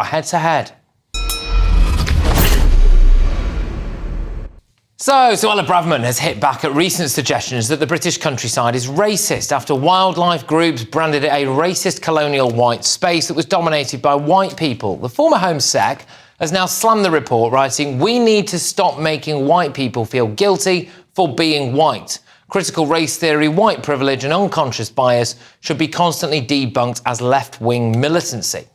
Head-to-head. So, Suella Braverman has hit back at recent suggestions that the British countryside is racist after wildlife groups branded it a racist colonial white space that was dominated by white people. The former Home Sec has now slammed the report, writing, "We need to stop making white people feel guilty for being white. Critical race theory, white privilege and unconscious bias should be constantly debunked as left-wing militancy."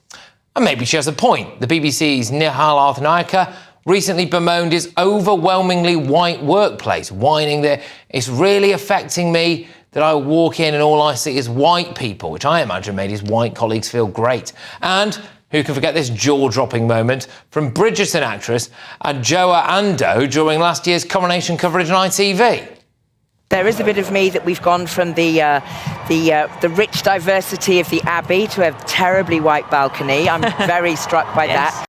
And maybe she has a point. The BBC's Nihal Arthanayaka recently bemoaned his overwhelmingly white workplace, whining that it's really affecting me that I walk in and all I see is white people, which I imagine made his white colleagues feel great. And who can forget this jaw-dropping moment from Bridgerton actress Adjoa Andoh during last year's coronation coverage on ITV? There is a bit of me that we've gone from the rich diversity of the Abbey to a terribly white balcony. I'm very struck by that.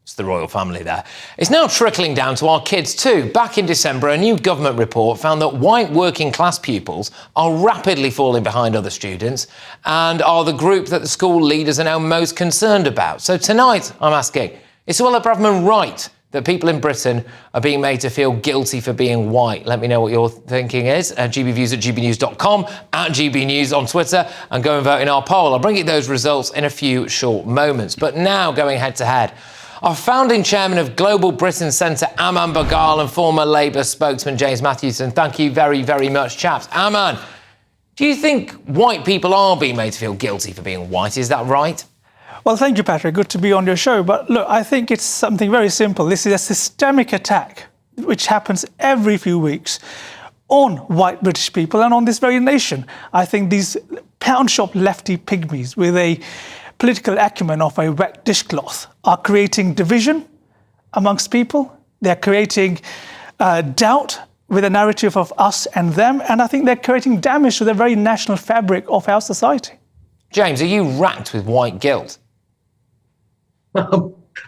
It's the royal family there. It's now trickling down to our kids too. Back in December, a new government report found that white working class pupils are rapidly falling behind other students and are the group that the school leaders are now most concerned about. So tonight, I'm asking, is Suella Braverman right that people in Britain are being made to feel guilty for being white? Let me know what your thinking is. GBViews at gbnews.com, at GBnews on Twitter, and go and vote in our poll. I'll bring you those results in a few short moments. But now, going head to head, our founding chairman of Global Britain Centre, Aman Bhogal, and former Labour spokesman James Matthewson. Thank you very, very much, chaps. Aman, do you think white people are being made to feel guilty for being white? Is that right? Well, thank you, Patrick. Good to be on your show. But look, I think it's something very simple. This is a systemic attack which happens every few weeks on white British people and on this very nation. I think these pound shop lefty pygmies with a political acumen of a wet dishcloth are creating division amongst people. They're creating doubt with a narrative of us and them. And I think they're creating damage to the very national fabric of our society. James, are you racked with white guilt?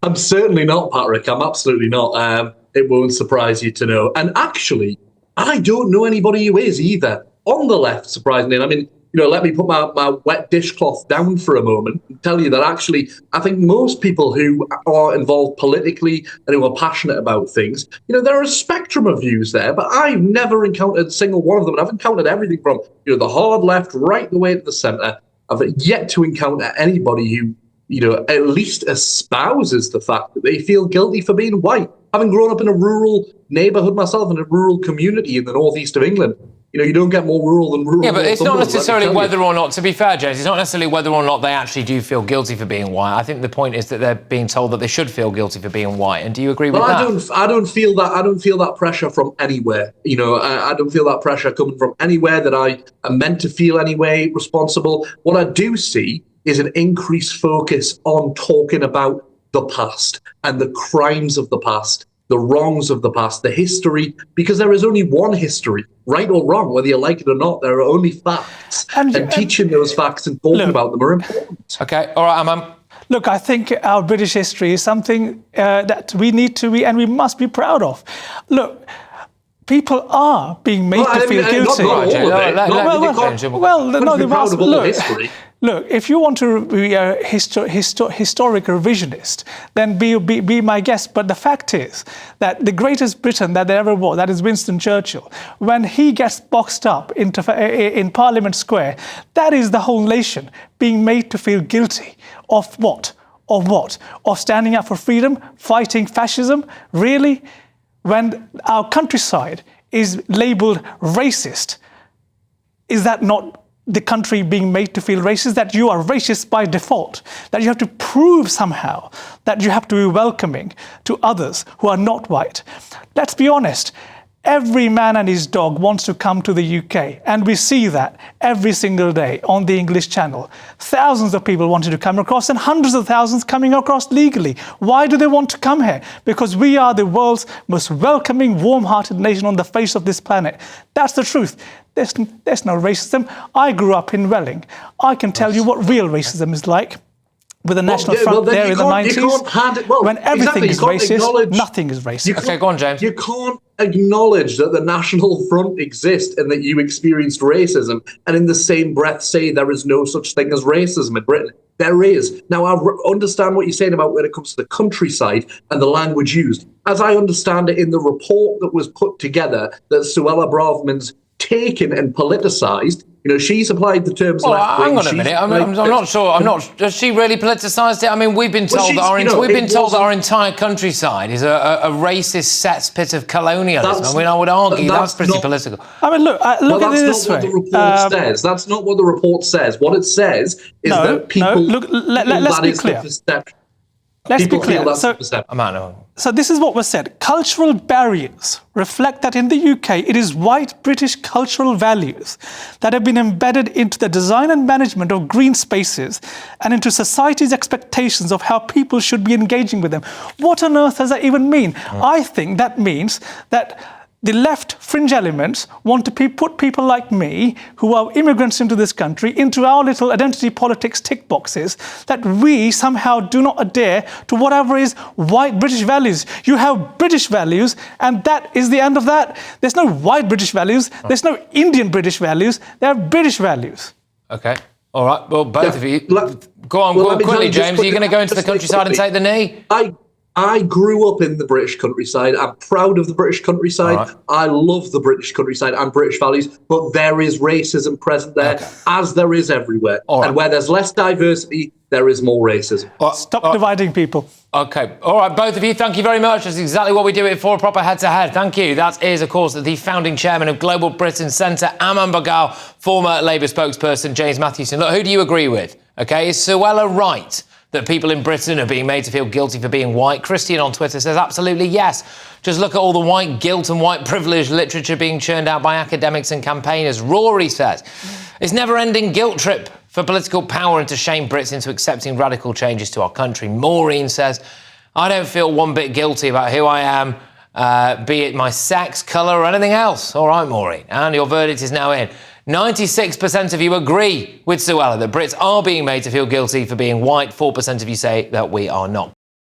I'm certainly not, Patrick. I'm absolutely not. It won't surprise you to know. And actually, I don't know anybody who is either on the left, surprisingly. And I mean, let me put my wet dishcloth down for a moment and tell you that actually, I think most people who are involved politically and who are passionate about things, there are a spectrum of views there, but I've never encountered a single one of them. And I've encountered everything from, the hard left right the way to the centre. I've yet to encounter anybody who, at least espouses the fact that they feel guilty for being white. Having grown up in a rural neighbourhood myself, in a rural community in the northeast of England, you don't get more rural than rural. Yeah, but it's not necessarily whether or not, to be fair, James, it's not necessarily whether or not they actually do feel guilty for being white. I think the point is that they're being told that they should feel guilty for being white. And do you agree with that? I don't feel that pressure from anywhere. I don't feel that pressure coming from anywhere that I am meant to feel anyway responsible. What I do see is an increased focus on talking about the past and the crimes of the past, the wrongs of the past, the history, because there is only one history, right or wrong, whether you like it or not. There are only facts, and teaching those facts and talking about them are important. OK, all right, Aman. Look, I think our British history is something that we need to be and we must be proud of. Look, people are being made to feel guilty. Look, if you want to be a historic revisionist, then be my guest. But the fact is that the greatest Briton that there ever was, that is Winston Churchill, when he gets boxed up in Parliament Square, that is the whole nation being made to feel guilty of what? Of standing up for freedom, fighting fascism? Really? When our countryside is labelled racist, is that not the country being made to feel racist, that you are racist by default, that you have to prove somehow that you have to be welcoming to others who are not white? Let's be honest. Every man and his dog wants to come to the UK, and we see that every single day on the English Channel. Thousands of people wanting to come across and hundreds of thousands coming across legally. Why do they want to come here? Because we are the world's most welcoming, warm-hearted nation on the face of this planet. That's the truth. There's no racism. I grew up in Welling. I can tell you what real racism is like. With the National Front there in the 90s, when everything is racist, nothing is racist. OK, go on, James. You can't acknowledge that the National Front exists and that you experienced racism, and in the same breath say there is no such thing as racism in Britain. There is. Now, I understand what you're saying about when it comes to the countryside and the language used. As I understand it in the report that was put together that Suella Braverman's taken and politicised, she's applied the terms left-wing. Hang on a minute. I'm not sure. Has she really politicised it? I mean, we've been told that our entire countryside is a racist cesspit of colonialism. I mean, I would argue that's pretty political. I mean, look at it this way. That's not what the report says. That's not what the report says. What it says is that people... No, look, let's be clear. Let's be clear. So this is what was said. Cultural barriers reflect that in the UK, it is white British cultural values that have been embedded into the design and management of green spaces and into society's expectations of how people should be engaging with them. What on earth does that even mean? I think that means that the left fringe elements want to put people like me, who are immigrants into this country, into our little identity politics tick boxes, that we somehow do not adhere to whatever is white British values. You have British values, and that is the end of that. There's no white British values. There's no Indian British values. There are British values. OK. All right. Well, both of you. Go on quickly, James. Are you going to go into the countryside and take the knee? I grew up in the British countryside. I'm proud of the British countryside. Right. I love the British countryside and British values, but there is racism present there, as there is everywhere. And where there's less diversity, there is more racism. Stop dividing people. OK. All right, both of you, thank you very much. That's exactly what we do it for, a proper head-to-head. Thank you. That is, of course, the founding chairman of Global Britain Centre, Aman Bhogal, former Labour spokesperson, James Mathewson. Look, who do you agree with? OK, is Suella right that people in Britain are being made to feel guilty for being white? Christian on Twitter says absolutely yes. Just look at all the white guilt and white privilege literature being churned out by academics and campaigners. Rory says it's never-ending guilt trip for political power and to shame Brits into accepting radical changes to our country. Maureen says, I don't feel one bit guilty about who I am, be it my sex, colour or anything else. All right, Maureen. And your verdict is now in. 96% of you agree with Suella that Brits are being made to feel guilty for being white. 4% of you say that we are not.